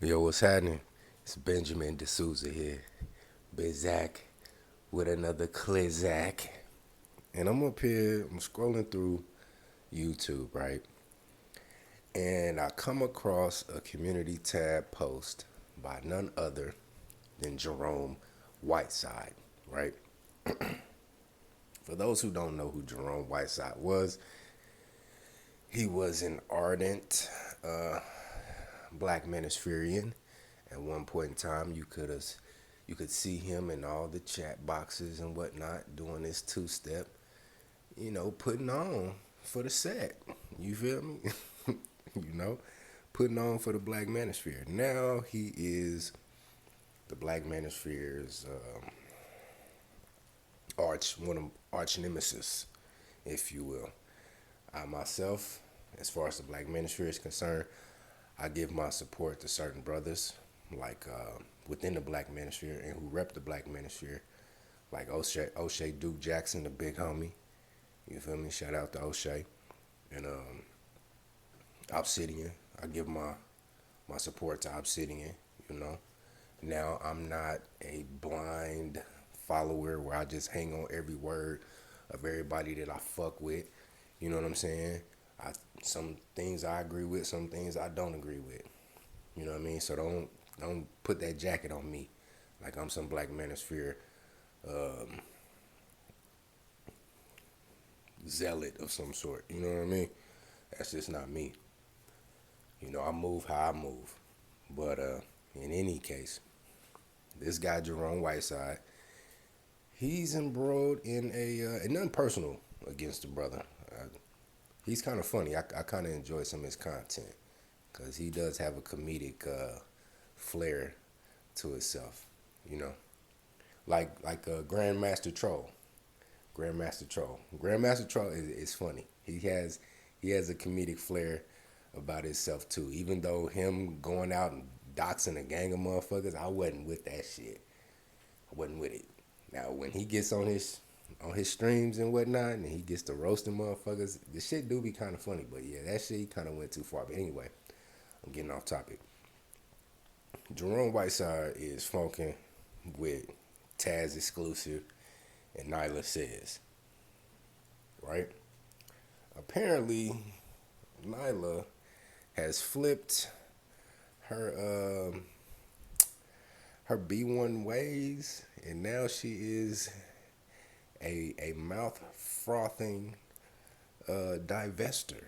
Yo, what's happening? It's Benjamin D'Souza here. Bizak with another Clizak. And I'm up here, I'm scrolling through YouTube, right? And I come across a community tab post by none other than Jerome Whiteside, right? For those who don't know who Jerome Whiteside was, he was an ardent black Manispherian. At one point in time, you could see him in all the chat boxes and whatnot doing this two-step, putting on for the set. You feel me? you know, putting on for the Black Manosphere. Now he is the Black Manosphere's one of arch nemesis, if you will. I myself, as far as the Black Manosphere is concerned, I give my support to certain brothers like within the Black Manosphere and who rep the Black Manosphere, like O'Shea Duke Jackson, the big homie. You feel me? Shout out to O'Shea and Obsidian. I give my support to Obsidian. You know. Now I'm not a blind follower where I just hang on every word of everybody that I fuck with. You know what I'm saying? Some things I agree with, some things I don't agree with. You know what I mean? So don't put that jacket on me like I'm some Black Manosphere zealot of some sort. You know what I mean? That's just not me. I move how I move. But in any case, this guy Jerome Whiteside, he's embroiled in and nothing personal against the brother. He's kind of funny. I kind of enjoy some of his content because he does have a comedic flair to himself, like Grandmaster Troll. Grandmaster Troll is funny. He has a comedic flair about himself too. Even though him going out and doxing a gang of motherfuckers, I wasn't with that shit. I wasn't with it. Now when he gets on his streams and whatnot, and he gets to roasting motherfuckers, the shit do be kind of funny. But yeah, that shit he kind of went too far. But anyway, I'm getting off topic. Jerome Whiteside is funking with Taz Exclusive and Nyla Says, right? Apparently, Nyla has flipped her her B1 ways, and now she is a mouth frothing divester.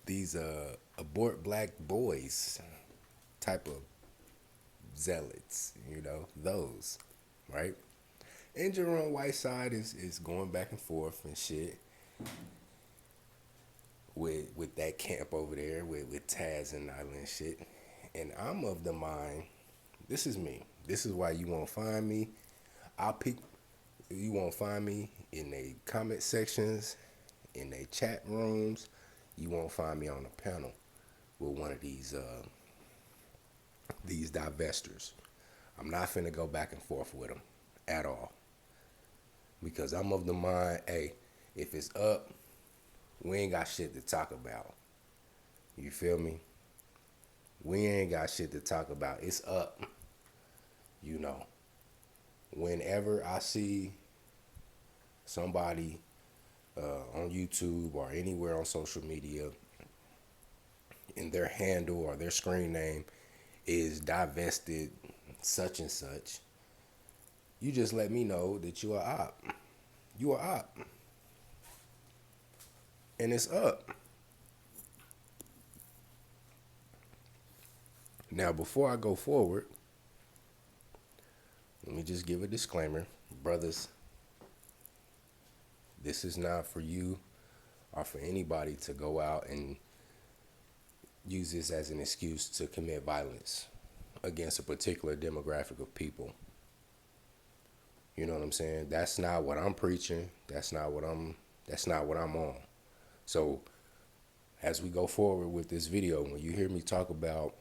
These abort black boys type of zealots, those, right? And Jerome Whiteside is going back and forth and shit with that camp over there with Taz and Nyla and shit. And I'm of the mind, this is me. This is why you won't find me. You won't find me in the comment sections, in the chat rooms. You won't find me on a panel with one of these divestors. I'm not finna go back and forth with them at all. Because I'm of the mind, hey, if it's up, we ain't got shit to talk about. You feel me? We ain't got shit to talk about. It's up. Whenever I see somebody on YouTube or anywhere on social media and their handle or their screen name is divested such and such, you just let me know that you are op. You are op. And it's up. Now, before I go forward, let me just give a disclaimer. Brothers, this is not for you or for anybody to go out and use this as an excuse to commit violence against a particular demographic of people. You know what I'm saying? That's not what I'm preaching. That's not what I'm on. So as we go forward with this video, when you hear me talk about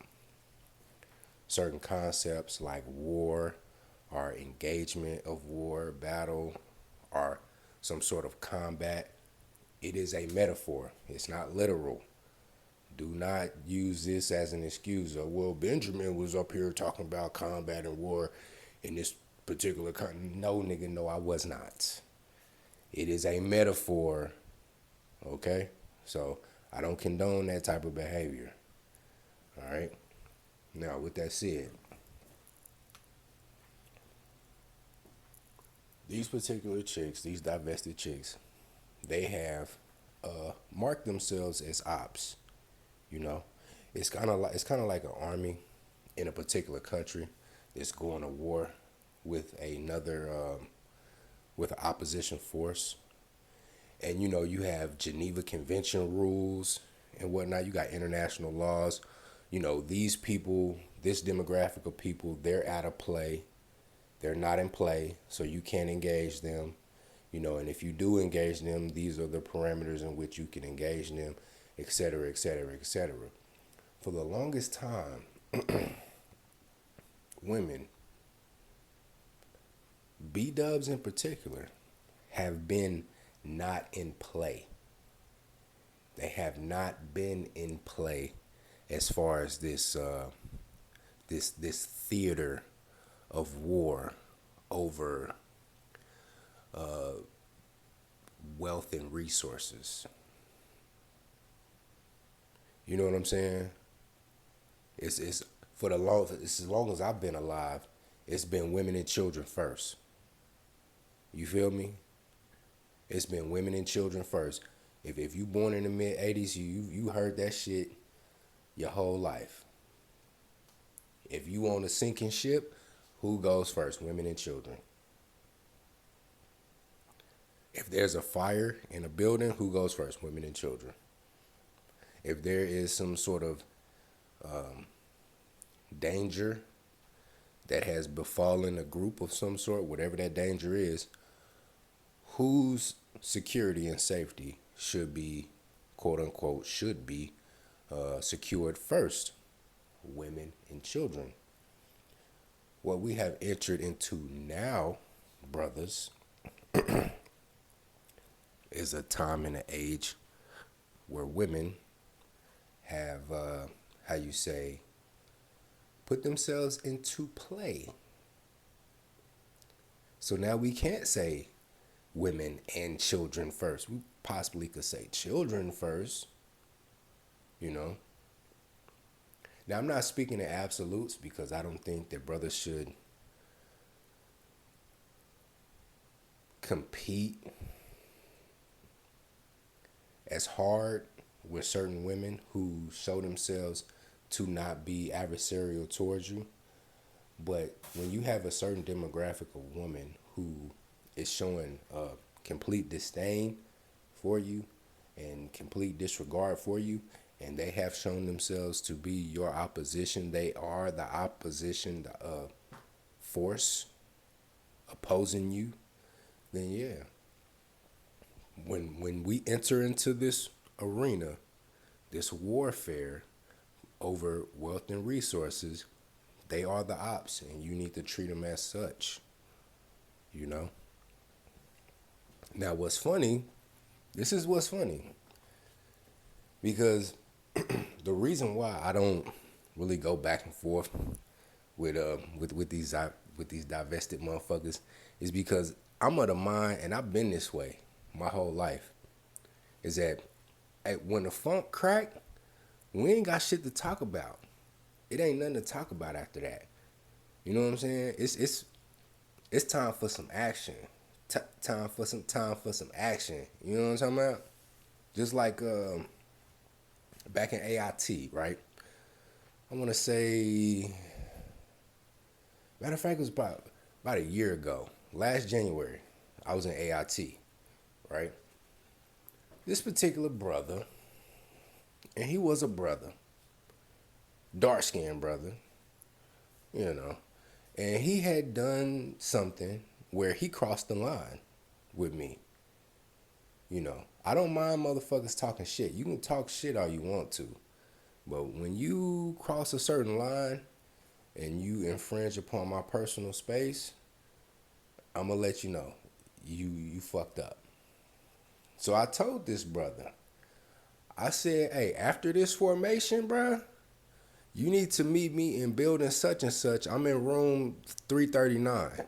certain concepts like war or engagement of war, battle, or some sort of combat It is a metaphor. It's not literal. Do not use this as an excuse of, well, Benjamin was up here talking about combat and war in this particular country. No, nigga, no, I was not. It is a metaphor, okay? So I don't condone that type of behavior. All right? Now, with that said, these particular chicks, these divested chicks, they have marked themselves as ops. You know, it's kind of like an army in a particular country that's going to war with another with an opposition force. And you know, you have Geneva Convention rules and whatnot. You got international laws. You know, these people, this demographic of people, they're out of play. They're not in play, so you can't engage them. You know, and if you do engage them, these are the parameters in which you can engage them, et cetera, et cetera, et cetera. For the longest time, women, B-dubs in particular, have been not in play. They have not been in play as far as this this theater of war over wealth and resources. You know what I'm saying? It's for the long it's as long as I've been alive, it's been women and children first. You feel me? It's been women and children first. If you born in the mid '80s, you heard that shit your whole life. If you on a sinking ship, who goes first? Women and children. If there's a fire in a building, who goes first? Women and children. If there is some sort of danger that has befallen a group of some sort, whatever that danger is, whose security and safety should be, quote unquote, should be secured first? Women and children. What we have entered into now, brothers, is a time and an age where women have, how you say, put themselves into play. So now we can't say women and children first. We possibly could say children first, you know. Now, I'm not speaking in absolutes because I don't think that brothers should compete as hard with certain women who show themselves to not be adversarial towards you. But when you have a certain demographic of woman who is showing complete disdain for you and complete disregard for you, and they have shown themselves to be your opposition, they are the opposition force opposing you, then yeah. When we enter into this arena, this warfare over wealth and resources, they are the ops, and you need to treat them as such, you know? Now, what's funny, this is what's funny, because the reason why I don't really go back and forth with these divested motherfuckers is because I'm of the mind, and I've been this way my whole life, is that when the funk crack, we ain't got shit to talk about. It ain't nothing to talk about after that. You know what I'm saying? It's time for some action. Time for some action. You know what I'm talking about? Just like back in AIT, right? I want to say, matter of fact, it was about a year ago. Last January, I was in AIT, right? This particular brother, and he was a brother, dark-skinned brother, you know, and he had done something where he crossed the line with me. You know, I don't mind motherfuckers talking shit. You can talk shit all you want to. But when you cross a certain line and you infringe upon my personal space, I'm going to let you know you fucked up. So I told this brother, I said, hey, after this formation, bruh, you need to meet me in building such and such. I'm in room 339.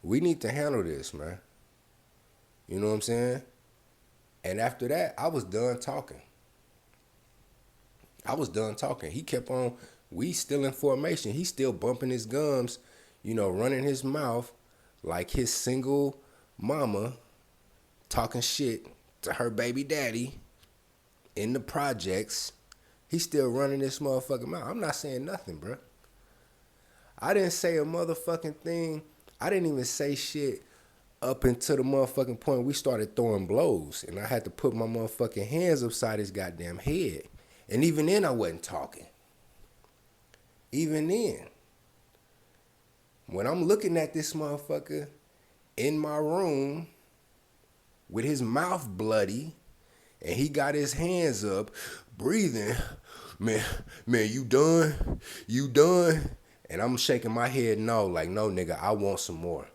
We need to handle this, man. You know what I'm saying? And after that, I was done talking. I was done talking. He kept on, we still in formation. He still bumping his gums, running his mouth like his single mama talking shit to her baby daddy in the projects. He's still running this motherfucking mouth. I'm not saying nothing, bro. I didn't say a motherfucking thing. I didn't even say shit up until the motherfucking point we started throwing blows. And I had to put my motherfucking hands upside his goddamn head. And even then I wasn't talking. Even then. When I'm looking at this motherfucker in my room with his mouth bloody and he got his hands up, breathing, man, you done? You done? And I'm shaking my head no, like, no, nigga, I want some more.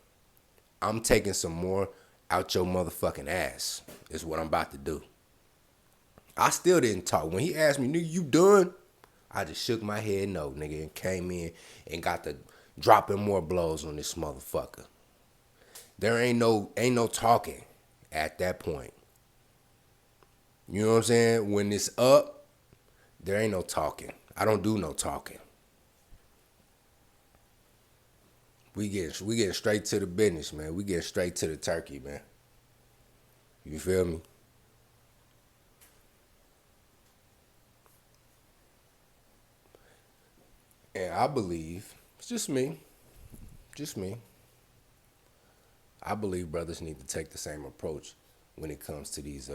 I'm taking some more out your motherfucking ass is what I'm about to do. I still didn't talk. When he asked me, nigga, you done? I just shook my head no, nigga, and came in and got to dropping more blows on this motherfucker. There ain't no talking at that point. You know what I'm saying? When it's up, there ain't no talking. I don't do no talking. We getting straight to the business, man. We getting straight to the turkey, man. You feel me? And I believe, it's just me. I believe brothers need to take the same approach when it comes to these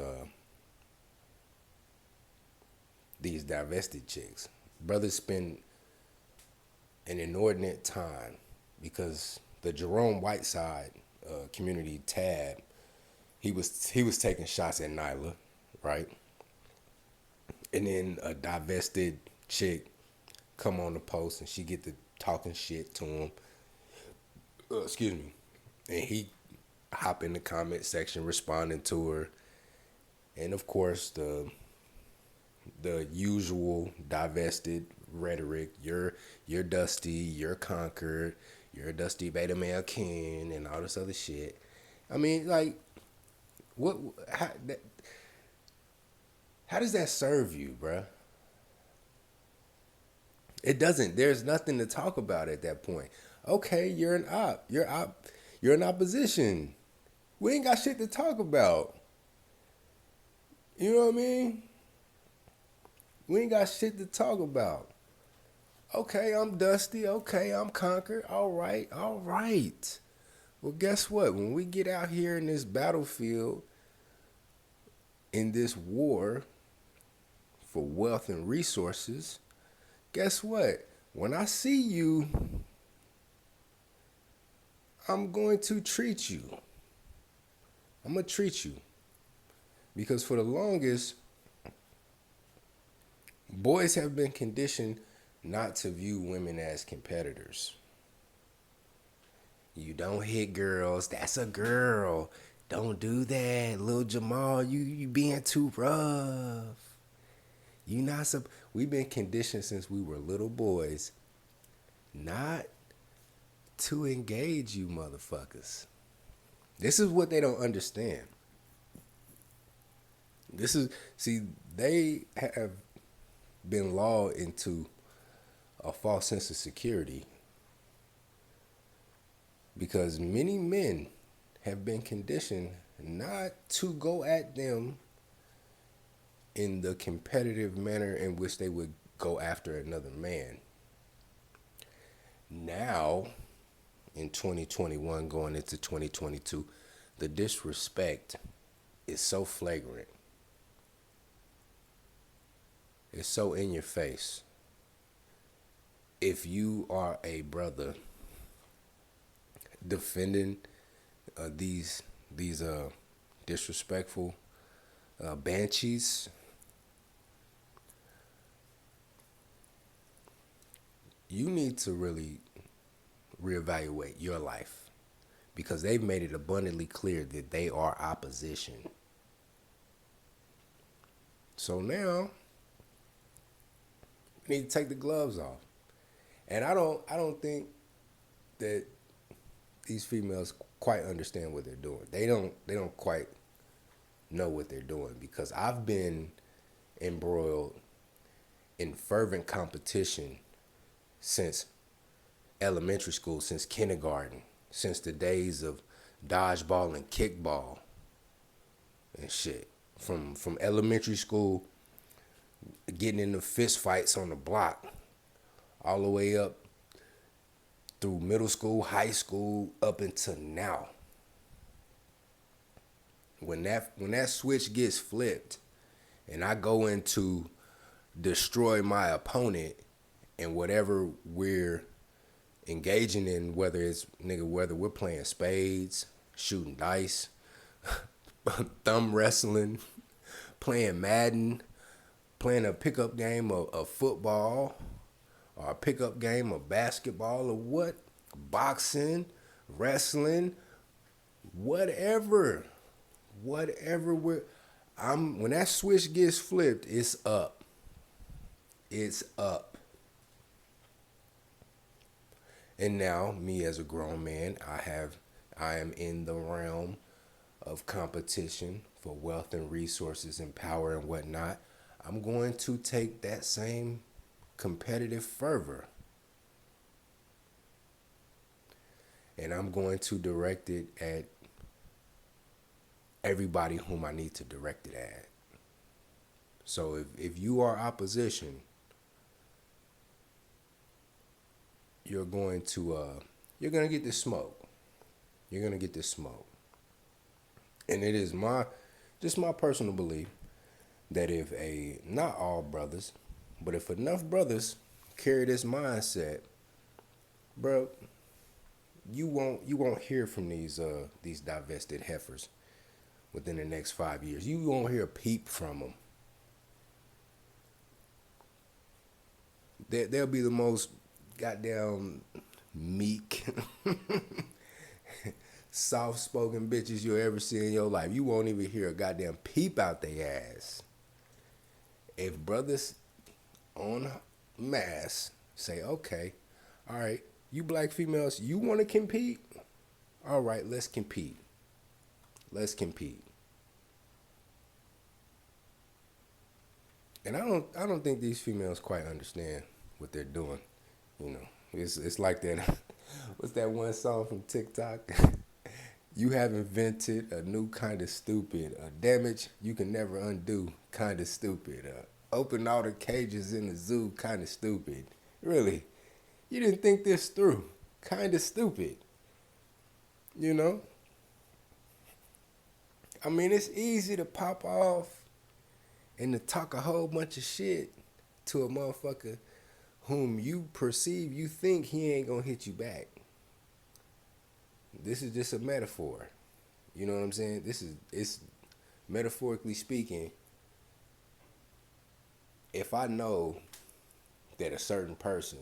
divested chicks. Brothers spend an inordinate time because the Jerome Whiteside community tab, he was taking shots at Nyla, right? And then a divested chick come on the post and she get to talking shit to him. Excuse me. And he hop in the comment section responding to her. And of course the usual divested rhetoric. You're dusty, you're conquered, you're a dusty beta male king and all this other shit. I mean, like, how does that serve you, bruh? It doesn't. There's nothing to talk about at that point. Okay, you're an op. You're in opposition. We ain't got shit to talk about. You know what I mean? We ain't got shit to talk about. Okay, I'm dusty. Okay, I'm conquered. All right. Well, guess what? When we get out here in this battlefield, in this war for wealth and resources, guess what? When I see you, I'm going to treat you. I'm going to treat you. Because for the longest, boys have been conditioned not to view women as competitors. You don't hit girls. That's a girl. Don't do that. Lil Jamal, you being too rough. We've been conditioned since we were little boys not to engage you motherfuckers. This is what they don't understand. They have been lulled into a false sense of security because many men have been conditioned not to go at them in the competitive manner in which they would go after another man. Now, in 2021 going into 2022, the disrespect is so flagrant. It's so in your face. If you are a brother defending these disrespectful banshees, you need to really reevaluate your life because they've made it abundantly clear that they are opposition. So now we need to take the gloves off. And I don't think that these females quite understand what they're doing. They don't quite know what they're doing, because I've been embroiled in fervent competition since elementary school, since kindergarten, since the days of dodgeball and kickball and shit. From elementary school, getting into fist fights on the block, all the way up through middle school, high school, up until now. When that switch gets flipped and I go into destroy my opponent and whatever we're engaging in, whether we're playing spades, shooting dice, thumb wrestling, playing Madden, playing a pickup game of football, or a pickup game of basketball, or what, boxing, wrestling, whatever when that switch gets flipped, it's up. It's up. And now, me as a grown man, I am in the realm of competition for wealth and resources and power and whatnot. I'm going to take that same competitive fervor and I'm going to direct it at everybody whom I need to direct it at. So if you are opposition, you're going to get this smoke. You're gonna get this smoke. And it is my personal belief that not all brothers, but if enough brothers carry this mindset, bro, you won't hear from these divested heifers within the next 5 years. You won't hear a peep from them. They'll be the most goddamn meek, soft-spoken bitches you'll ever see in your life. You won't even hear a goddamn peep out their ass. If brothers en masse say, okay, all right, you black females, you want to compete? All right, let's compete. Let's compete. And I don't think these females quite understand what they're doing. You know, it's like that. What's that one song from TikTok? You have invented a new kind of stupid. A damage you can never undo, kind of stupid. Open all the cages in the zoo, kind of stupid. Really, you didn't think this through. Kind of stupid. You know? I mean, it's easy to pop off and to talk a whole bunch of shit to a motherfucker whom you think he ain't gonna hit you back. This is just a metaphor. You know what I'm saying? It's metaphorically speaking, if I know that a certain person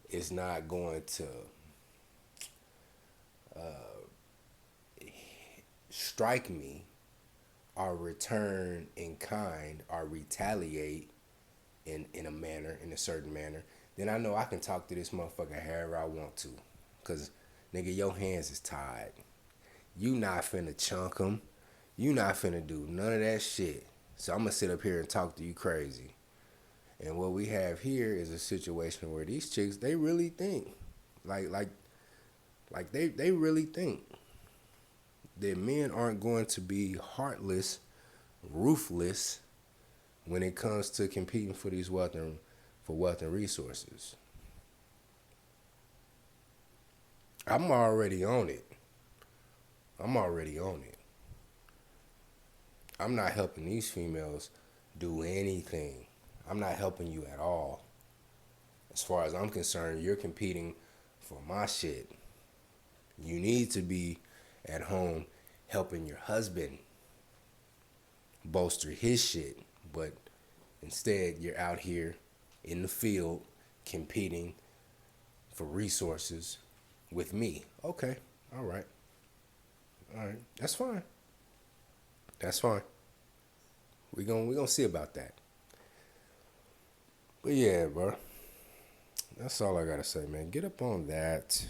is not going to strike me or return in kind or retaliate in a certain manner, then I know I can talk to this motherfucker however I want to. Cause nigga, your hands is tied. You not finna chunk them. You not finna do none of that shit. So I'm gonna sit up here and talk to you crazy. And what we have here is a situation where these chicks, they really think. Like they really think that men aren't going to be heartless, ruthless when it comes to competing for these wealth and resources. I'm already on it. I'm not helping these females do anything. I'm not helping you at all. As far as I'm concerned, you're competing for my shit. You need to be at home helping your husband bolster his shit, but instead you're out here in the field competing for resources with me. Okay, all right, that's fine. We gonna see about that. But yeah, bro. That's all I gotta say, man. Get up on that.